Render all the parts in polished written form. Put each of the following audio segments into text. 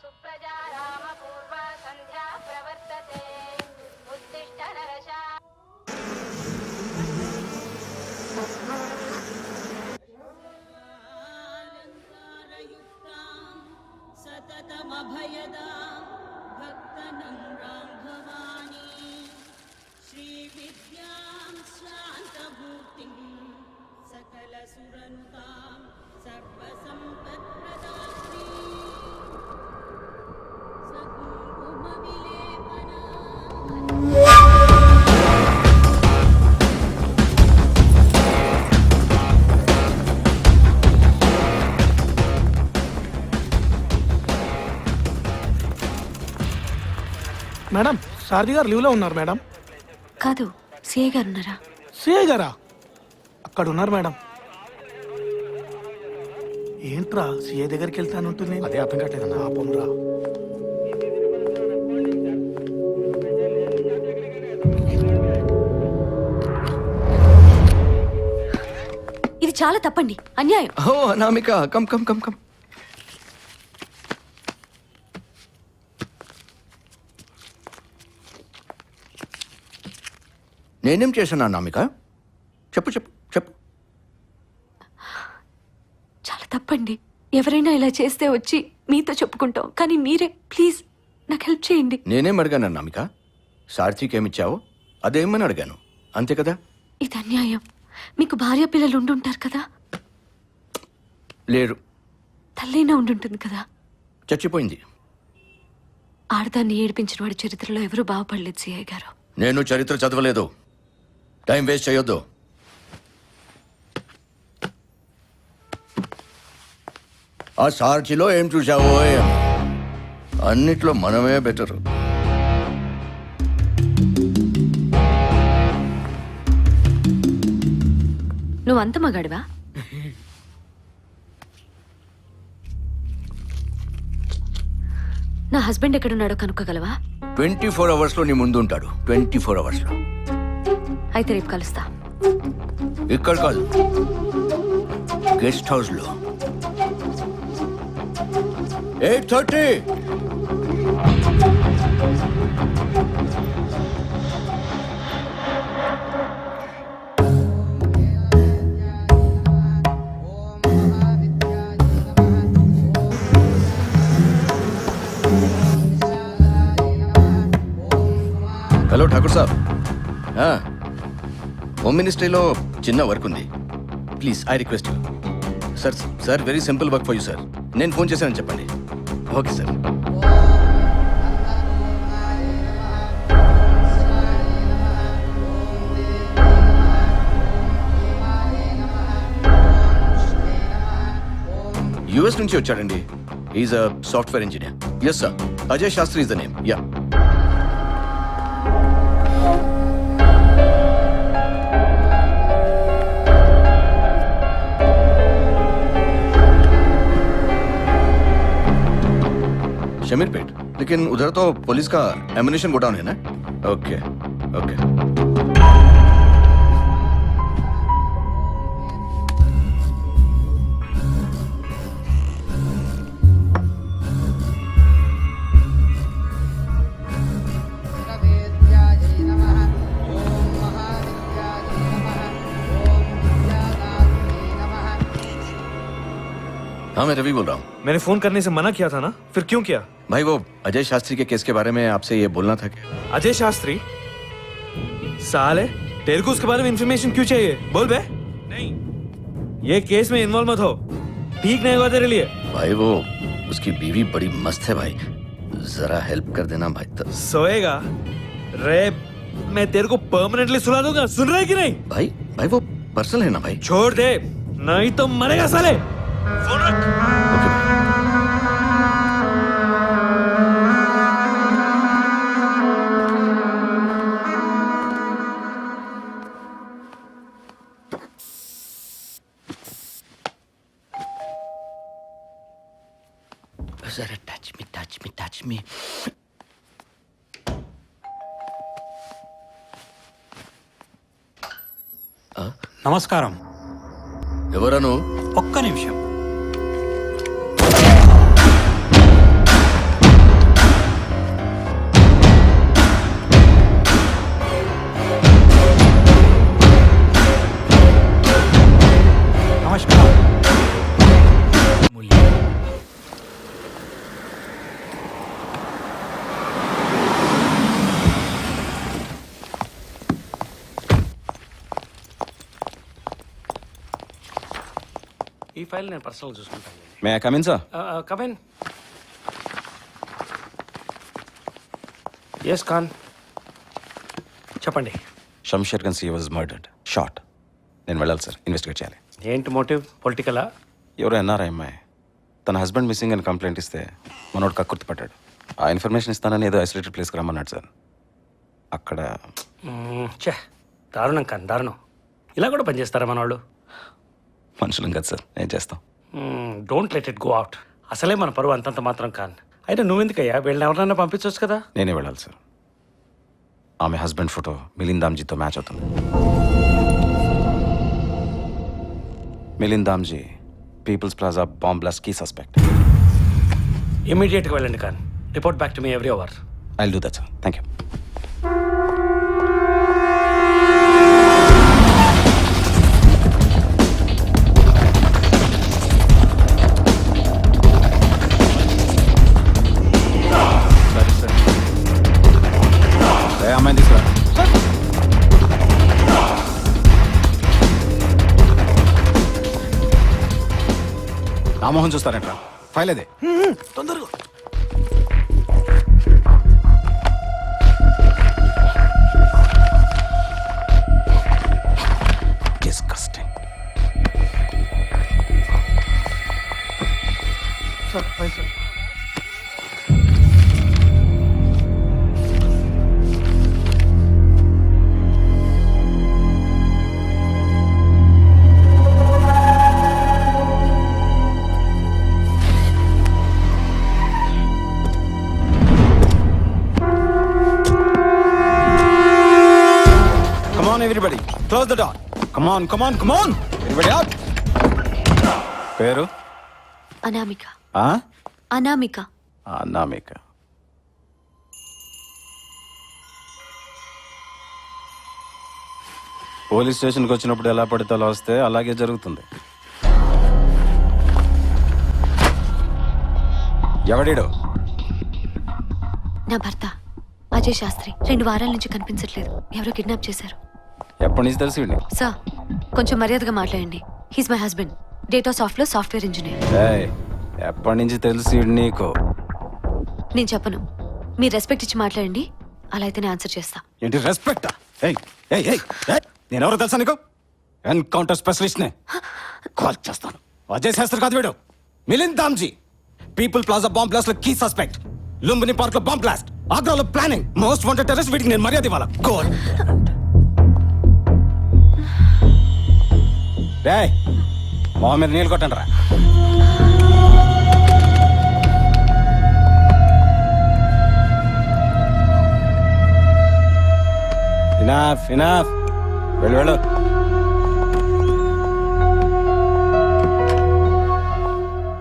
सुप्रजा रामपूर्वा सन्ध्या प्रवर्तते उत्तिष्ठ नरशा सततमभयदां भक्तनम्रां भवानी श्रीविद्यां शान्तमूर्तिं सकलसुरनुतां सर्वसम्पत्प्रदात्री सकुङ्कुमविलेपना మేడం సారథి గారు లీవ్లో ఉన్నారు మేడం. కాదు, సిఐ గారు ఉన్నారా? సిఐ గారా? అక్కడ ఉన్నారు మేడం. ఏంట్రా సిఐ దగ్గరికి వెళ్తానంటుంది? అదే అర్థం కావట్లేదన్నా. ఆపంరా. ఇది చాలా తప్పండి, అన్యాయం. Oh Anamika, come come come come. నేనేం చేశాను అనామిక? చెప్పు చెప్పు చెప్పు. చాలా తప్పండి. ఎవరైనా ఇలా చేస్తే వచ్చి మీతో చెప్పుకుంటాం, కానీ మీరే ప్లీజ్ నాకు హెల్ప్ చేయండి. నేనేం అడిగాను అనామిక? సార్థికి ఏమిచ్చావో అదేమని అడిగాను, అంతే కదా? ఇది అన్యాయం. మీకు భార్య పిల్లలు ఉండుంటారు కదా? లేరు. తల్లైనా ఉండుంటుంది కదా? చచ్చిపోయింది. ఆడదాన్ని ఏడిపించిన వాడి చరిత్రలో ఎవరూ బాగుపడలేదు సిఐ గారు. నేను చరిత్ర చదవలేదు. టైం వేస్ట్ చేయొద్దు. ఆ సార్చిలో ఏం చూసావో ఏమో. అన్నిట్లో మనమే బెటర్. నువ్వు అంత మగాడివా? నా హస్బెండ్ ఎక్కడున్నాడో కనుక్కోగలవా? 24 అవర్స్ లో నీ ముందు ఉంటాడు. 24 అవర్స్ లో. అయితే రేపు కలుస్తా. ఇక్కడ కాదు, గెస్ట్ హౌస్ లో 8:30. హలో ఠాకూర్ సాబ్. హోమ్ మినిస్ట్రీలో చిన్న వర్క్ ఉంది. Please I request you. Sir very simple work for you sir. నేను ఫోన్ చేశానని చెప్పండి. Okay sir. యుఎస్ నుంచి వచ్చాడండి. Is a software engineer. Yes sir. Ajay Shastri is the name. Yeah. Shamirpet, लेकिन उधर तो पुलिस का एमुनेशन गोडाउन है ना? Okay okay. हाँ मैं रवि बोल रहा हूँ. मैंने फोन करने से मना किया था ना, फिर क्यों किया? भाई वो अजय शास्त्री के केस के बारे में आपसे ये बोलना था कि अजय शास्त्री साले, तेरे को उसके बारे में इंफॉर्मेशन क्यों चाहिए? बोल बे. नहीं, ये केस में इन्वॉल्व मत हो. ठीक नहीं होगा तेरे लिए. भाई वो उसकी बीवी बड़ी मस्त है भाई, जरा हेल्प कर देना भाई. तो सोएगा रे, मैं तेरे को परमानेंटली सुला दूंगा. सुन रहा है कि नहीं? भाई वो पर्सनल है ना भाई. छोड़ दे, नहीं तो मरेगा साले. फोन रख. ओके. जरा touch me. నమస్కారం. ఎవరను? ఒక్క నిమిషం. ఈ ఫైల్ నేను పర్సనల్గా చూసుకుంటాను. May I come in sir? Come in. Yes Khan, చెప్పండి. Shamsher Khan was murdered, shot. నేను వెళ్ళాలి సార్, ఇన్వెస్టిగేట్ చేయాలి. ఏంటి మోటివ్? పొలిటికలా? ఎవరో ఎన్ఆర్ఐ అమ్మాయి తన హస్బెండ్ మిస్సింగ్ అని కంప్లైంట్ ఇస్తే మనోడు కక్కుర్తి పట్టాడు. ఆ ఇన్ఫర్మేషన్ ఇస్తానని ఏదో ఐసోలేటెడ్ ప్లేస్కి రమ్మన్నాడు సార్. అక్కడ చే, దారుణం ఖాన్, దారుణం. ఇలా కూడా పనిచేస్తారా మన వాళ్ళు? మనుషులం కదా సార్, ఏం చేస్తాం. Don't let it go out. అసలే మన పరువు అంతంత మాత్రం ఖాన్. అయితే నువ్వెందుకయ్యా, వీళ్ళని ఎవరినైనా పంపించవచ్చు కదా. నేనే వెళ్ళాలి సార్. ఆమె హస్బెండ్ ఫోటో మిలింద్ దామ్జీతో మ్యాచ్ అవుతుంది. Milind Damji People's Plaza bomb blast కీ సస్పెక్ట్. ఇమీడియట్గా వెళ్ళండి Khan. Report back to me every hour. I will do that sir. Thank you. అమ్మాయిని తీసుకురా. రామోహన్ చూస్తారంట్రా, ఫైల్ అదే. తొందరగా. Disgusting. Sir fine sir. Come on, everybody. Close the door. Come on, come on, come on. Everybody out. పేరు? అనామిక. ఆ? Anamika. Anamika. Police స్టేషన్కి వచ్చినప్పుడు ఎలా పడితే అలా వస్తే అలాగే జరుగుతుంది. ఎవడీడు? నా భర్త అజయ్ శాస్త్రి 2 వారాల నుంచి కనిపించట్లేదు. ఎవరో కిడ్నాప్ చేశారు. ఎప్పటి నుంచి తెలిసి? సార్ కొంచెం మర్యాదగా మాట్లాడండి. హీస్ మై హస్బెండ్, డేటా సాఫ్ట్లో సాఫ్ట్వేర్ ఇంజనీర్. ఎప్పటి నుంచి తెలిసి నీకు? నేను చెప్పను, మీరు రెస్పెక్ట్ ఇచ్చి మాట్లాడండి. అలా అయితేనే ఆన్సర్ చేస్తా. ఏంటి రెస్పెక్ట్? నేను ఎవరో తెలుసా నీకు? ఎన్కౌంటర్ స్పెషలిస్ట్ నే. కాల్ చేస్తాను. అజయ్ శాస్త్రి కాదు వీడు, Milind Damji. People Plaza bomb blast లో కీ సస్పెక్ట్. లుంబిని పార్క్ లో బాంబ్ బ్లాస్ట్. ఆగ్రాలో ప్లానింగ్. Most wanted terrorist. వీటికి నేను మర్యాద ఇవ్వాలా? గోల్. మా మీద నీళ్ళు కొట్టండి రా. Enough enough. వెళ్ళు వెళ్ళు.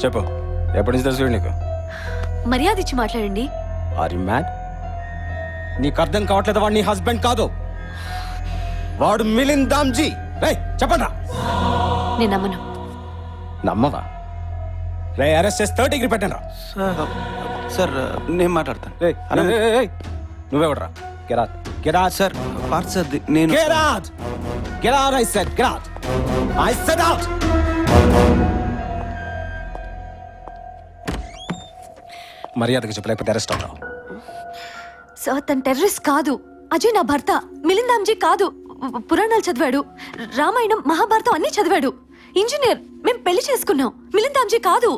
చెప్పు, ఎప్పటి నుంచి తెలుసు నీకు? మర్యాద ఇచ్చి మాట్లాడండి. Are you mad? నీకు అర్థం కావట్లేదు, వాడు నీ హస్బెండ్ కాదు, వాడు మిలింద్ దామ్జీ. చెప్పండి రా. నేను నమ్మను. నమ్మవా? రే అరెస్ట్ చేసి 30 డిగ్రీ పెట్టండి రా. సార్ నేను మాట్లాడతాను. నువ్వెవడరా? Get out get out. Sir part sir నేను. Get out get out. I said get out. I said out. మర్యాదగా చెప్పలేకపోతే అరెస్ట్ అవుతావు. సార్ తన టెర్రరిస్ట్ కాదు. అజయ్ నా భర్త. మిలింద్ దామ్జీ కాదు. పురాణాలు చదివాడు, రామాయణం మహాభారతం అన్ని చదివాడు. ఇంజనీర్. మేము పెళ్లి చేసుకున్నాం. మిలింద్ దామ్జీ కాదు.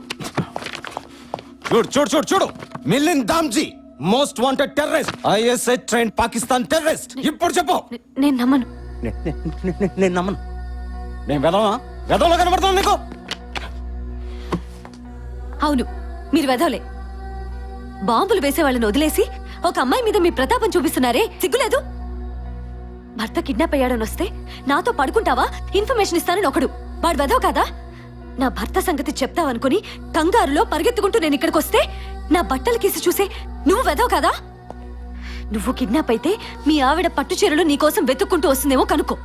చూడు చూడు చూడు చూడు. Milind Damji most wanted terrorist, ISI train Pakistan terrorist. ఇప్పుడు చెప్పు. నేను నమ్మను. నేను నమ్మను. నేను వెదవా? వెదవలో కనబడుతుంది నీకు? అవును, మీరు వెదవలే. బాంబులు వేసే వాళ్ళని వదిలేసి ఒక అమ్మాయి మీద మీ ప్రతాపం చూపిస్తున్నారే, సిగ్గులేదు? భర్త కిడ్నాప్ అయ్యాడని వస్తే నాతో పడుకుంటావా, ఇన్ఫర్మేషన్ ఇస్తానని ఒకడు. వాడు వెదవ కాదా? నా భర్త సంగతి చెప్తావనుకుని కంగారులో పరిగెత్తుకుంటూ నేను ఇక్కడికి వస్తే నా బట్టలు కీసి చూసే నువ్వు వెదవ కాదా? నువ్వు కిడ్నాప్ అయితే మీ ఆవిడ పట్టు చీరలు నీకోసం వెతుక్కుంటూ వస్తుందేమో కనుక్కో.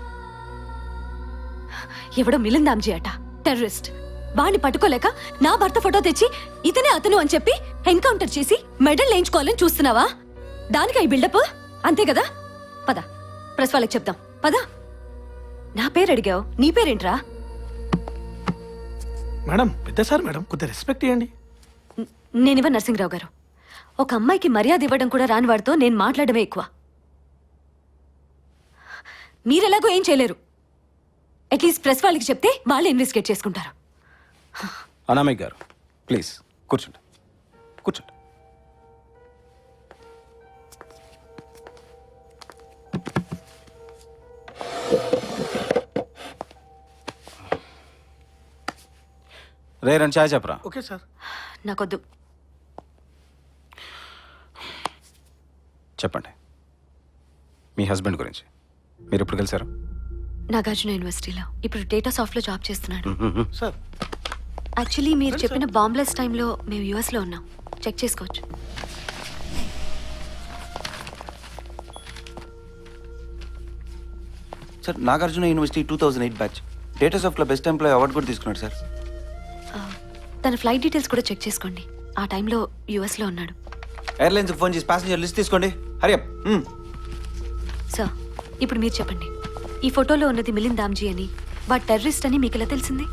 ఎవడో మిలింద్ దామ్జీ అట, టెర్రరిస్ట్. వాణ్ణి పట్టుకోలేక నా భర్త ఫోటో తెచ్చి ఇతనే అతను అని చెప్పి ఎన్కౌంటర్ చేసి మెడల్ వేయించుకోవాలని చూస్తున్నావా? దానికి ఈ బిల్డప్ అంతే కదా? పద, ప్రెస్ వాళ్ళకి చెప్దాం. పద. నా పేరు అడిగావు, నీ పేరేంట్రా? మేడం పెద్ద సార్ మేడం కొద్దిగా రెస్పెక్ట్ ఇవ్వండి. నేనివ్వ నరసింహరావు గారు. ఒక అమ్మాయికి మర్యాద ఇవ్వడం కూడా రాని వాడితో నేను మాట్లాడమే ఎక్కువ. మీరెలాగో ఏం చేయలేరు. అట్లీస్ట్ ప్రెస్ వాళ్ళకి చెప్తే వాళ్ళే ఇన్వెస్టిగేట్ చేసుకుంటారు. అనామిక్ గారు ప్లీజ్ కూర్చోండి కూర్చోండి. రే రెండు చాయ్ చెప్పరా. Okay sir. నాకొద్దు. చెప్పండి మీ హస్బెండ్ గురించి. మీరు ఎప్పుడు కలిసారు? నాగార్జున యూనివర్సిటీలో ఇప్పుడు డేటా సాఫ్ట్లో జాబ్ చేస్తున్నాడు. సార్ యాక్చువల్లీ మీరు చెప్పిన బాంబ్లెస్ టైంలో మేము యూఎస్లో ఉన్నాం. చెక్ చేసుకోవచ్చు. Sir Nagarjuna university 2008 batch data సాఫ్ట్లో బెస్ట్ ఎంప్లాయ్ అవార్డు కూడా తీసుకున్నాడు సార్. తన ఫ్లైట్ డీటెయిల్స్ కూడా చెక్ చేసుకోండి. ఆ టైంలో యూఎస్లో ఉన్నాడు. ఎయిర్లైన్స్ ఫోన్ చేసి ప్యాసింజర్ లిస్ట్ తీసుకోండి. హరి అప్. సార్ ఇప్పుడు మీరు చెప్పండి. ఈ ఫోటోలో ఉన్నది మిలింద్ దామ్జీ అని, వాడు టెర్రరిస్ట్ అని మీకు ఎలా తెలిసింది?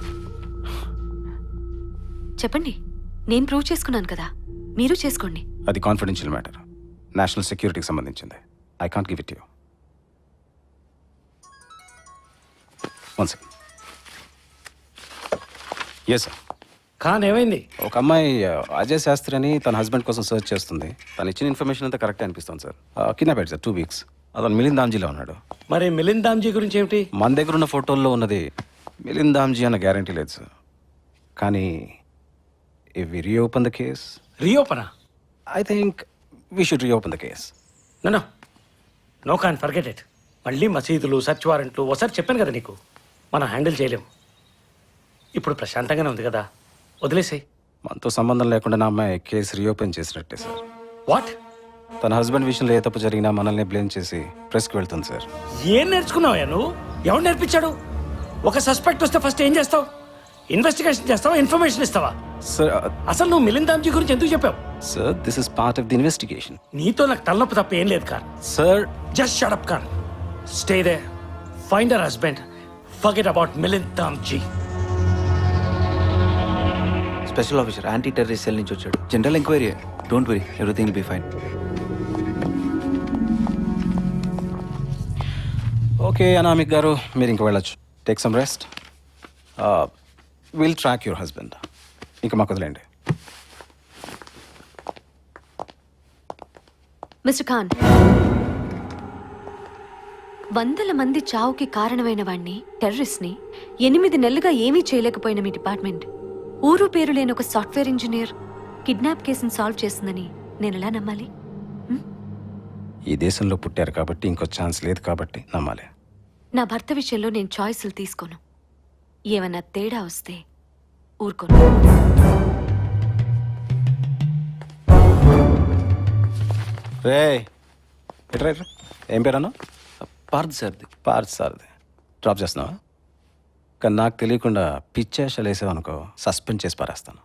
చెప్పండి. నేను ప్రూవ్ చేసుకున్నాను కదా, మీరు చేసుకోండి. అది కాన్ఫిడెన్షియల్ మ్యాటర్, నేషనల్ సెక్యూరిటీకి సంబంధించింది. I can't give it you. One second. Yes sir. Khan ఏమైంది? ఒక అమ్మాయి అజయ్ శాస్త్రి అని తన హస్బెండ్ కోసం సర్చ్ చేస్తుంది. తను ఇచ్చిన ఇన్ఫర్మేషన్ అంతా కరెక్ట్ అనిపిస్తుంది సార్. కిడ్నాప్ అయ్యాడు సార్ 2 weeks. అతను మిలింద్ దామ్జీలో ఉన్నాడు. మరి మిలింద్ దామ్జీ గురించి ఏమిటి? మన దగ్గర ఉన్న ఫోటోల్లో ఉన్నది మిలింద్ దామ్జీ అన్న గ్యారంటీ లేదు సార్. కానీ if we reopen the case, రీఓపెనా? I think we should reopen the case. No Khan, forget it. మళ్ళీ మసీదులు, సర్చ్ వారెంట్లు ఒకసారి చెప్పాను కదా నీకు, మనం హ్యాండిల్ చేయలేం. ఇప్పుడు ప్రశాంతంగానే ఉంది కదా, వదిలేసాయి. మనతో సంబంధం లేకుండా నా అమ్మాయి కేసు రీఓపెన్ చేసినట్టే సార్. వాట్? తన హస్బెండ్ విషయంలో ఏ తప్పు జరిగినా మనల్ని బ్లేమ్ చేసి ప్రెస్కి వెళ్తుంది సార్. ఏం నేర్చుకున్నావా నువ్వు? ఎవరు నేర్పించాడు? ఒక సస్పెక్ట్ వస్తే ఫస్ట్ ఏం చేస్తావు? ఇన్వెస్టిగేషన్ చేస్తావా, ఇన్ఫర్మేషన్ ఇస్తావా? సార్ అసలు నువ్వు మిలింద్ దామ్జీ గురించి ఎందుకు చెప్పావు? Sir this is part of the investigation. నీతో నాకు తలనొప్పి తప్ప ఏం లేదు కార్. సార్ జస్ట్ షట్ అప్ కార్. Stay there, find her husband, forget about Milind Damji. Special officer anti terrorist cell నుంచి వచ్చాడు. General enquiry. Don't worry, everything will be fine. Okay Anamik గారు, మీరు ఇంక వెళ్ళొచ్చు. Take some rest. Will track your husband. ఇంకా మాకు వదిలేండి. మిస్టర్ ఖాన్, వందల మంది చావుకి కారణమైన వాణ్ణి, టెర్రరిస్ట్ని 8 నెలలుగా ఏమీ చేయలేకపోయిన మీ డిపార్ట్మెంట్ ఊరు పేరు లేని ఒక సాఫ్ట్వేర్ ఇంజనీర్ కిడ్నాప్ కేసును సాల్వ్ చేస్తుందని నేను ఎలా నమ్మాలి? ఈ దేశంలో పుట్టారు కాబట్టి ఇంకో ఛాన్స్ లేదు కాబట్టి నమ్మాలి. నా భర్త విషయంలో నేను చాయిస్లు తీసుకోను. ఏమన్నా తేడా వస్తే ఊరుకోను. రే ఎట్రా ఎట్రా, ఏం పేరు అన్నా? పార్ద్ సార్ది. పార్త్ సార్ది. డ్రాప్ చేస్తున్నావా? కానీ నాకు తెలియకుండా పిచ్చేషాలు వేసావనుకో, సస్పెండ్ చేసి పారేస్తాను.